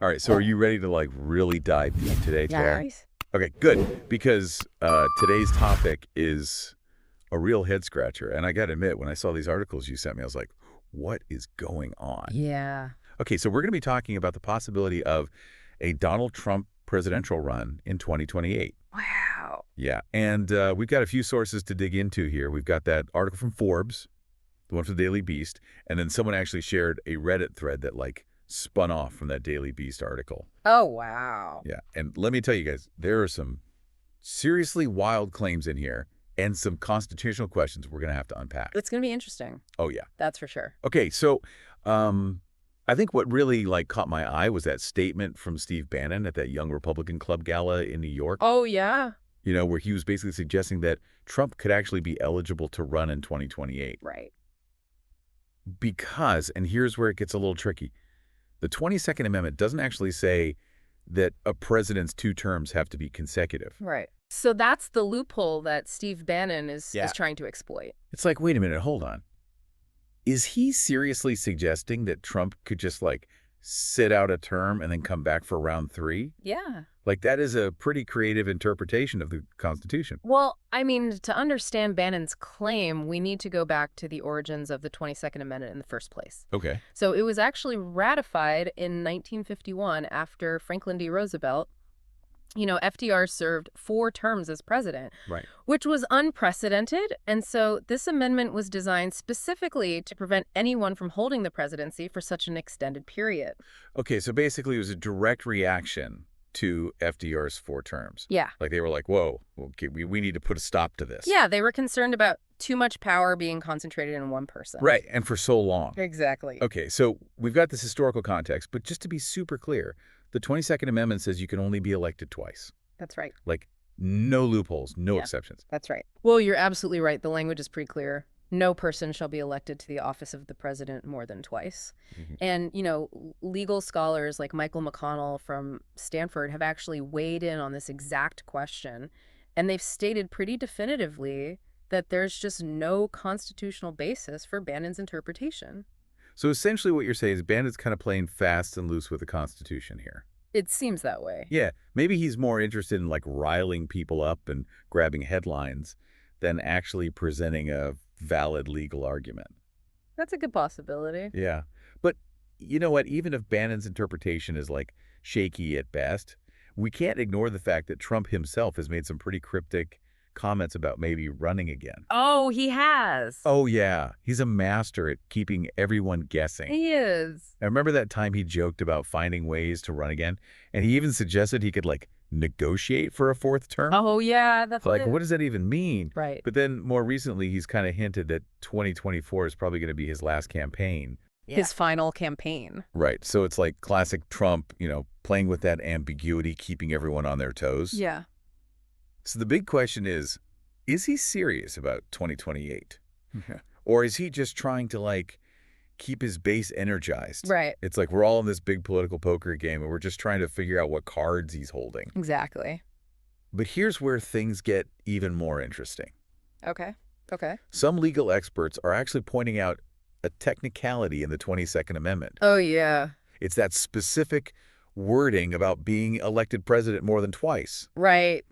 All right, so are you ready to like really dive deep today, Tara? Nice. Okay, good. Because today's topic is a real head scratcher. And I got to admit, when I saw these articles you sent me, I was like, what is going on? Yeah. Okay, so we're going to be talking about the possibility of a Donald Trump presidential run in 2028. Wow. Yeah, and we've got a few sources to dig into here. We've got that article from Forbes, the one from the Daily Beast, and then someone actually shared a Reddit thread that like spun off from that Daily Beast article. Oh, wow. Yeah, and let me tell you guys, there are some seriously wild claims in here and some constitutional questions we're going to have to unpack. It's going to be interesting. Oh, yeah. That's for sure. Okay, so I think what really like caught my eye was that statement from Steve Bannon at that Young Republican Club gala in New York. Oh, yeah. You know, where he was basically suggesting that Trump could actually be eligible to run in 2028. Right. Because, and here's where it gets a little tricky, the 22nd Amendment doesn't actually say that a president's 2 terms have to be consecutive. Right. So that's the loophole that Steve Bannon is Yeah. trying to exploit. It's like, wait a minute, hold on. Is he seriously suggesting that Trump could just like sit out a term and then come back for round 3? Yeah. Like that is a pretty creative interpretation of the Constitution. Well, I mean, to understand Bannon's claim, we need to go back to the origins of the 22nd Amendment in the first place. Okay. So it was actually ratified in 1951 after Franklin D. Roosevelt. FDR served 4 terms as president, Right. which was unprecedented. And so this amendment was designed specifically to prevent anyone from holding the presidency for such an extended period. Okay, so basically it was a direct reaction to FDR's 4 terms. Yeah. Like they were like, whoa, okay, we need to put a stop to this. Yeah, they were concerned about too much power being concentrated in one person. Right, and for so long. Exactly. Okay, so we've got this historical context, but just to be super clear, the 22nd Amendment says you can only be elected twice. That's right. Like, no loopholes, no Yeah. exceptions. That's right. Well, you're absolutely right. The language is pretty clear. No person shall be elected to the office of the president more than twice. And, legal scholars like Michael McConnell from Stanford have actually weighed in on this exact question. And they've stated pretty definitively that there's just no constitutional basis for Bannon's interpretation. So essentially what you're saying is Bannon's kind of playing fast and loose with the Constitution here. It seems that way. Yeah, maybe he's more interested in like riling people up and grabbing headlines than actually presenting a valid legal argument. That's a good possibility. Yeah, but you know what? Even if Bannon's interpretation is like shaky at best, we can't ignore the fact that Trump himself has made some pretty cryptic comments about maybe running again. Oh, he has. Oh, yeah. He's a master at keeping everyone guessing. He is. I remember that time he joked about finding ways to run again, and he even suggested he could, like, negotiate for a 4th term. Oh, yeah. That's Like, what does that even mean? Right. But then more recently, he's kind of hinted that 2024 is probably going to be his last campaign. His final campaign. Right. So it's like classic Trump, playing with that ambiguity, keeping everyone on their toes. Yeah. So the big question is he serious about 2028? Or is he just trying to, like, keep his base energized? Right. It's like we're all in this big political poker game, and we're just trying to figure out what cards he's holding. Exactly. But here's where things get even more interesting. Okay. Some legal experts are actually pointing out a technicality in the 22nd Amendment. Oh, yeah. It's that specific wording about being elected president more than twice. Right.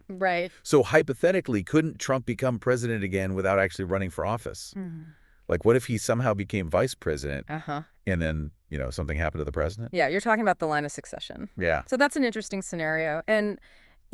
So hypothetically, couldn't Trump become president again without actually running for office? Like, what if he somehow became vice president and then, something happened to the president? Yeah, you're talking about the line of succession. Yeah. So that's an interesting scenario. And,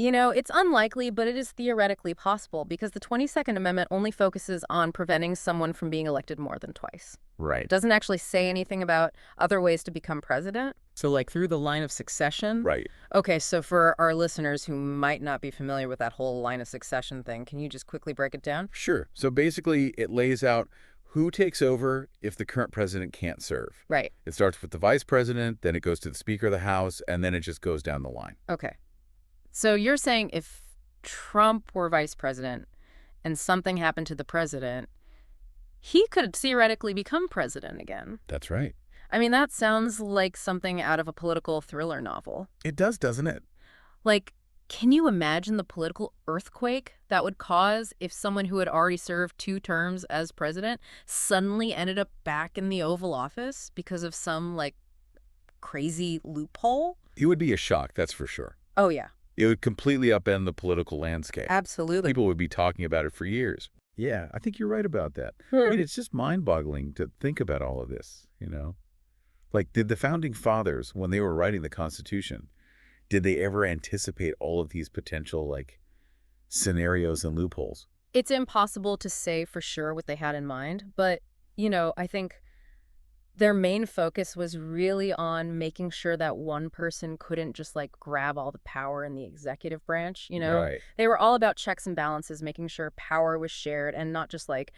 it's unlikely, but it is theoretically possible because the 22nd Amendment only focuses on preventing someone from being elected more than twice. Right. It doesn't actually say anything about other ways to become president. So like through the line of succession? Right. Okay, so for our listeners who might not be familiar with that whole line of succession thing, can you just quickly break it down? Sure. So basically, it lays out who takes over if the current president can't serve. Right. It starts with the vice president, then it goes to the Speaker of the House, and then it just goes down the line. Okay. So you're saying if Trump were vice president and something happened to the president, he could theoretically become president again. That's right. I mean, that sounds like something out of a political thriller novel. It does, doesn't it? Like, can you imagine the political earthquake that would cause if someone who had already served 2 terms as president suddenly ended up back in the Oval Office because of some, like, crazy loophole? It would be a shock, that's for sure. Oh, yeah. It would completely upend the political landscape. Absolutely. People would be talking about it for years. Yeah, I think you're right about that. I mean, it's just mind-boggling to think about all of this, you know? Like, did the Founding Fathers, when they were writing the Constitution, did they ever anticipate all of these potential, like, scenarios and loopholes? It's impossible to say for sure what they had in mind, but, I think their main focus was really on making sure that one person couldn't just like grab all the power in the executive branch, Right. They were all about checks and balances, making sure power was shared and not just like,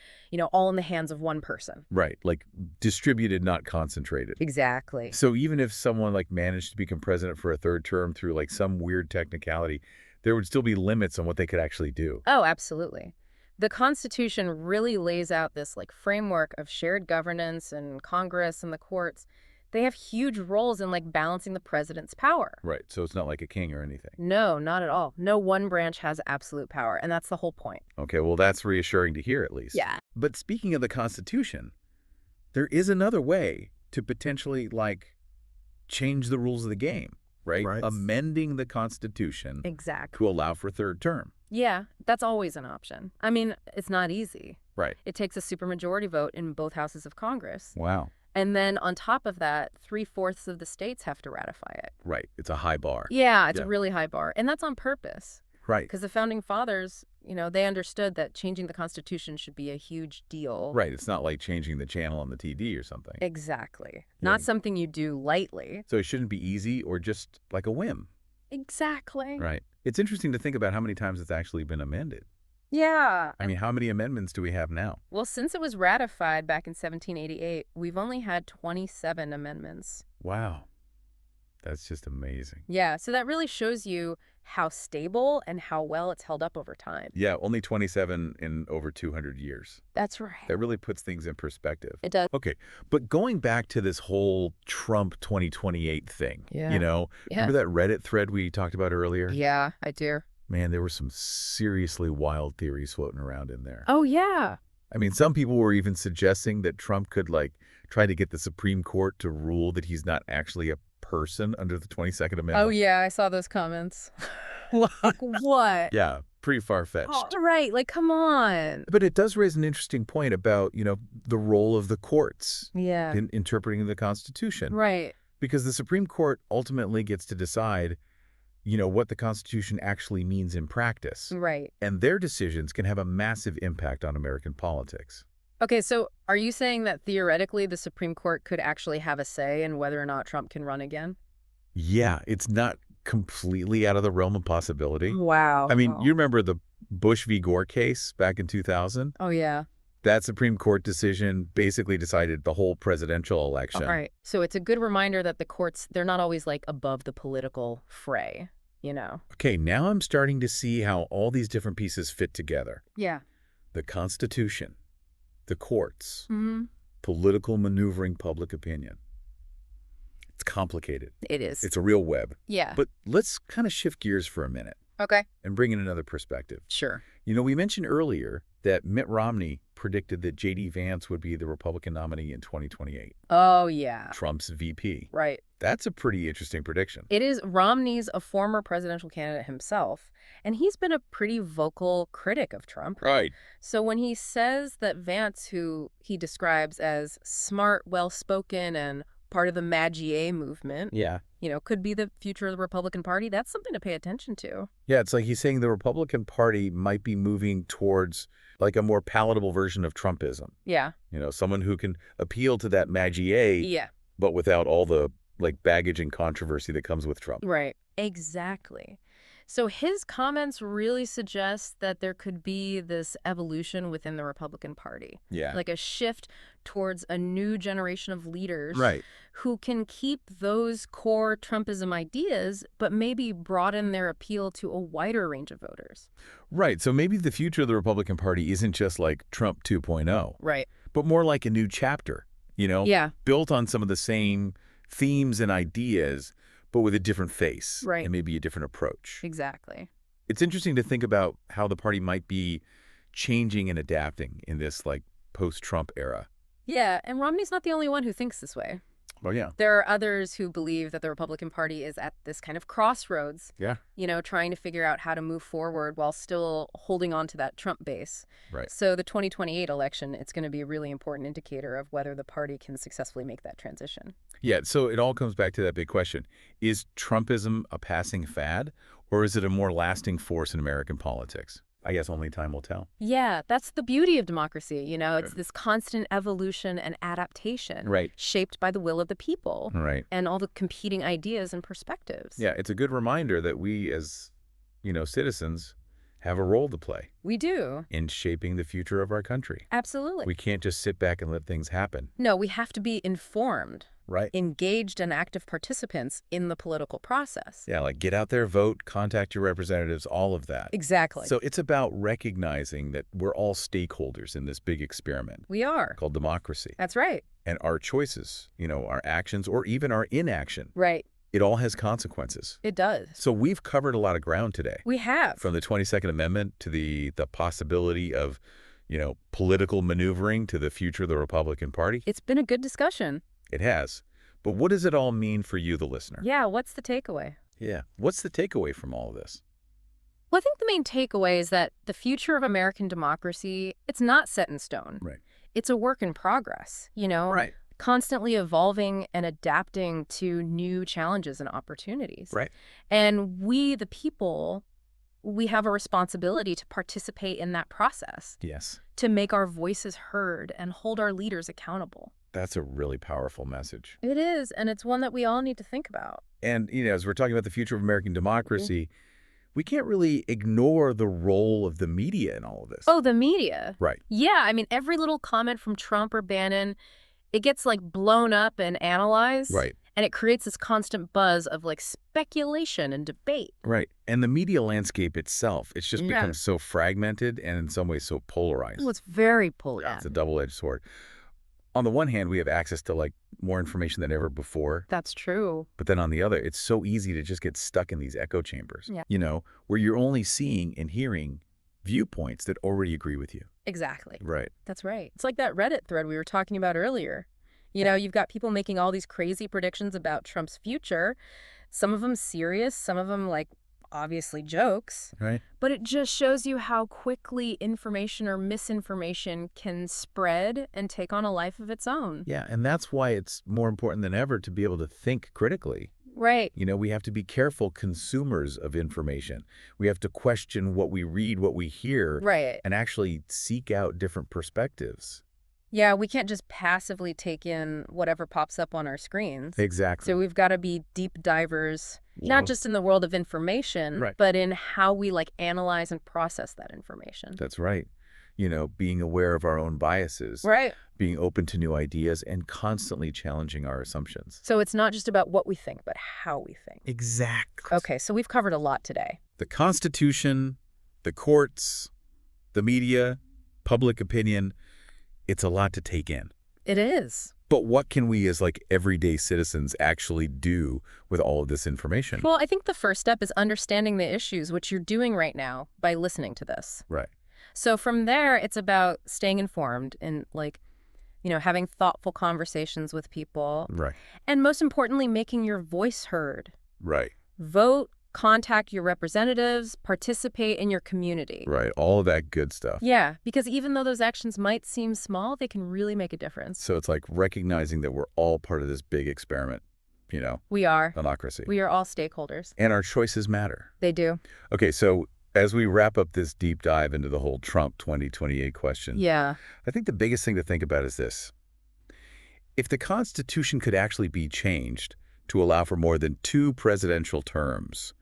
all in the hands of one person. Right, like distributed, not concentrated. Exactly. So even if someone like managed to become president for a third term through like some weird technicality, there would still be limits on what they could actually do. Oh, absolutely. The Constitution really lays out this like framework of shared governance, and Congress and the courts, they have huge roles in like balancing the president's power. Right, so it's not like a king or anything. No, not at all. No one branch has absolute power, and that's the whole point. Okay, well, that's reassuring to hear at least. Yeah. But speaking of the Constitution, there is another way to potentially like change the rules of the game, right? Right. Amending the Constitution Exactly. to allow for a third term. Yeah, that's always an option. I mean, it's not easy. Right. It takes a supermajority vote in both houses of Congress. Wow. And then on top of that, 3/4 of the states have to ratify it. Right. It's a high bar. Yeah, it's Yeah. a really high bar. And that's on purpose. Right. Because the Founding Fathers, they understood that changing the Constitution should be a huge deal. Right. It's not like changing the channel on the TD or something. Exactly. Yeah. Not something you do lightly. So it shouldn't be easy or just like a whim. Exactly. Right. It's interesting to think about how many times it's actually been amended. Yeah. I mean, how many amendments do we have now? Well, since it was ratified back in 1788, we've only had 27 amendments. Wow. That's just amazing. Yeah, so that really shows you how stable and how well it's held up over time. Yeah, only 27 in over 200 years. That's right. That really puts things in perspective. It does. Okay, but going back to this whole Trump 2028 thing, Yeah. Yeah. Remember that Reddit thread we talked about earlier? Yeah, I do. Man, there were some seriously wild theories floating around in there. Oh, yeah. I mean, some people were even suggesting that Trump could, like, try to get the Supreme Court to rule that he's not actually a person under the 22nd Amendment. Oh, yeah, I saw those comments. Like, what? Yeah, pretty far-fetched. Oh, right, like, come on. But it does raise an interesting point about, the role of the courts Yeah. in interpreting the Constitution. Right. Because the Supreme Court ultimately gets to decide, what the Constitution actually means in practice. Right. And their decisions can have a massive impact on American politics. Okay, so are you saying that theoretically the Supreme Court could actually have a say in whether or not Trump can run again? Yeah, it's not completely out of the realm of possibility. Wow. I mean, you remember the Bush v. Gore case back in 2000? Oh, yeah. That Supreme Court decision basically decided the whole presidential election. All right. So it's a good reminder that the courts, they're not always like above the political fray, Okay, now I'm starting to see how all these different pieces fit together. Yeah. The Constitution, the courts, Mm-hmm. political maneuvering public opinion. It's complicated. It is. It's a real web. Yeah. But let's kind of shift gears for a minute Okay. and bring in another perspective. Sure. We mentioned earlier that Mitt Romney predicted that J.D. Vance would be the Republican nominee in 2028, Oh, yeah. Trump's VP. Right. That's a pretty interesting prediction. It is. Romney's a former presidential candidate himself, and he's been a pretty vocal critic of Trump. Right. So when he says that Vance, who he describes as smart, well-spoken, and part of the MAGA movement, Yeah. could be the future of the Republican Party, that's something to pay attention to. Yeah, it's like he's saying the Republican Party might be moving towards like a more palatable version of Trumpism. Yeah. Someone who can appeal to that MAGA, Yeah. but without all the like baggage and controversy that comes with Trump. Right. Exactly. So his comments really suggest that there could be this evolution within the Republican Party. Yeah. Like a shift towards a new generation of leaders Right. who can keep those core Trumpism ideas, but maybe broaden their appeal to a wider range of voters. Right. So maybe the future of the Republican Party isn't just like Trump 2.0, Right. but more like a new chapter, Yeah. built on some of the same themes and ideas, but with a different face. Right. And maybe a different approach. Exactly. It's interesting to think about how the party might be changing and adapting in this like post-Trump era. Yeah. And Romney's not the only one who thinks this way. Oh, yeah. There are others who believe that the Republican Party is at this kind of crossroads, Yeah. trying to figure out how to move forward while still holding on to that Trump base. Right. So the 2028 election, it's going to be a really important indicator of whether the party can successfully make that transition. Yeah, so it all comes back to that big question. Is Trumpism a passing fad, or is it a more lasting force in American politics? I guess only time will tell. Yeah, that's the beauty of democracy. It's this constant evolution and adaptation Right. shaped by the will of the people Right. and all the competing ideas and perspectives. Yeah, it's a good reminder that we as, citizens have a role to play We do. in shaping the future of our country. Absolutely. We can't just sit back and let things happen. No, we have to be informed, Right. engaged and active participants in the political process. Yeah, like get out there, vote, contact your representatives, all of that. Exactly. So it's about recognizing that we're all stakeholders in this big experiment We are. called democracy. That's right. And our choices, our actions, or even our inaction, Right. it all has consequences. It does. So we've covered a lot of ground today. We have. From the 22nd Amendment to the possibility of, political maneuvering to the future of the Republican Party. It's been a good discussion. It has. But what does it all mean for you, the listener? Yeah, what's the takeaway? Yeah. What's the takeaway from all of this? Well, I think the main takeaway is that the future of American democracy, it's not set in stone. Right. It's a work in progress, Right. constantly evolving and adapting to new challenges and opportunities. Right. And we, the people, we have a responsibility to participate in that process, Yes. to make our voices heard and hold our leaders accountable. That's a really powerful message. It is, and it's one that we all need to think about. And, as we're talking about the future of American democracy, we can't really ignore the role of the media in all of this. Oh, the media. Right. Yeah, I mean, every little comment from Trump or Bannon, it gets blown up and analyzed. Right. And it creates this constant buzz of speculation and debate. Right. And the media landscape itself, it's just Yeah. become so fragmented and in some ways so polarized. Oh, it's very Yeah, polarized. it's a double-edged sword. On the one hand, we have access to more information than ever before. That's true. But then on the other, it's so easy to just get stuck in these echo chambers, Yeah. Where you're only seeing and hearing viewpoints that already agree with you. Exactly. Right. That's right. It's like that Reddit thread we were talking about earlier. You've got people making all these crazy predictions about Trump's future. Some of them serious, some of them obviously jokes. Right. But it just shows you how quickly information or misinformation can spread and take on a life of its own. Yeah, and that's why it's more important than ever to be able to think critically. Right. We have to be careful consumers of information. We have to question what we read, what we hear, Right. and actually seek out different perspectives. Yeah, we can't just passively take in whatever pops up on our screens. Exactly. So we've got to be deep divers, not just in the world of information, Right. but in how we analyze and process that information. That's right. Being aware of our own biases, Right. being open to new ideas, and constantly challenging our assumptions. So it's not just about what we think, but how we think. Exactly. Okay, so we've covered a lot today. The Constitution, the courts, the media, public opinion, it's a lot to take in. It is. But what can we as everyday citizens actually do with all of this information? Well, I think the first step is understanding the issues, which you're doing right now by listening to this. Right. So from there, it's about staying informed and having thoughtful conversations with people. Right. And most importantly, making your voice heard. Right. Vote, contact your representatives, participate in your community. Right. All of that good stuff. Yeah, because even though those actions might seem small, they can really make a difference. So it's recognizing that we're all part of this big experiment, We are. democracy. We are all stakeholders. And our choices matter. They do. Okay, so as we wrap up this deep dive into the whole Trump 2028 question, Yeah. I think the biggest thing to think about is this. If the Constitution could actually be changed to allow for more than 2 presidential terms,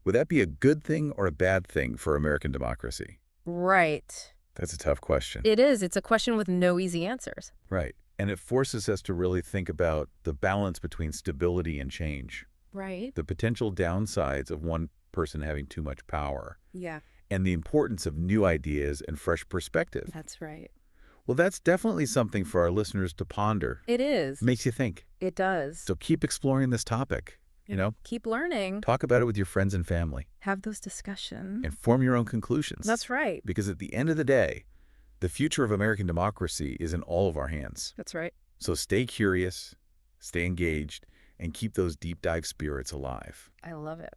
would that be a good thing or a bad thing for American democracy? Right. That's a tough question. It is. It's a question with no easy answers. Right. And it forces us to really think about the balance between stability and change, Right. the potential downsides of one person having too much power, Yeah. and the importance of new ideas and fresh perspective. That's right. Well, that's definitely something for our listeners to ponder. It is. Makes you think. It does. So keep exploring this topic, Keep learning. Talk about it with your friends and family Have those discussions. and form your own conclusions. That's right. Because at the end of the day, the future of American democracy is in all of our hands. That's right. So stay curious, stay engaged, and keep those deep dive spirits alive. I love it.